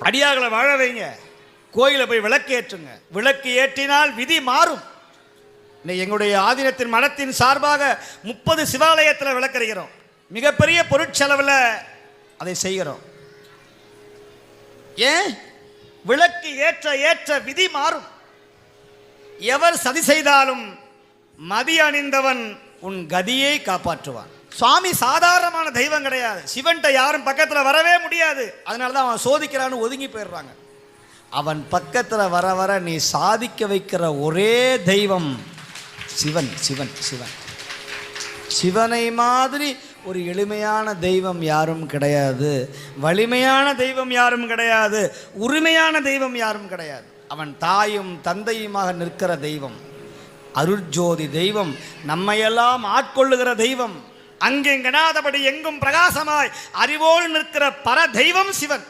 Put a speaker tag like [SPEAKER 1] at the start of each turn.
[SPEAKER 1] அடியார்களை வாழ வைங்க, கோயிலை போய் விளக்கு ஏற்றுங்க. விளக்கு ஏற்றினால் விதி மாறும். இன்னைக்கு எங்களுடைய ஆதீனத்தின் மடத்தின் சார்பாக 30 சிவாலயத்தில் விளக்கறிகிறோம். மிகப்பெரிய பொருட்செலவில் அதை செய்கிறோம். ஏன்? விளக்கு ஏற்ற ஏற்ற விதி மாறும். எவர் சதி செய்தாலும் மதி அணிந்தவன் உன் கதியை காப்பாற்றுவான். சுவாமி சாதாரணமான தெய்வம் கிடையாது. சிவன்கிட்ட யாரும் பக்கத்தில் வரவே முடியாது. அதனால தான் அவன் சோதிக்கிறான்னு ஒதுங்கி போயிடுறாங்க. அவன் பக்கத்தில் வர வர நீ சாதிக்க வைக்கிற ஒரே தெய்வம் சிவன். சிவன் சிவன் சிவனை மாதிரி ஒரு எளிமையான தெய்வம் யாரும் கிடையாது. வலிமையான தெய்வம் யாரும் கிடையாது. உரிமையான தெய்வம் யாரும் கிடையாது. அவன் தாயும் தந்தையுமாக நிற்கிற தெய்வம், அருட்ஜோதி தெய்வம், நம்மையெல்லாம் ஆட்கொள்ளுகிற தெய்வம், அங்கெங்கனாதபடி எங்கும் பிரகாசமாய் அறிவோடு நிற்கிற பர தெய்வம் சிவன்.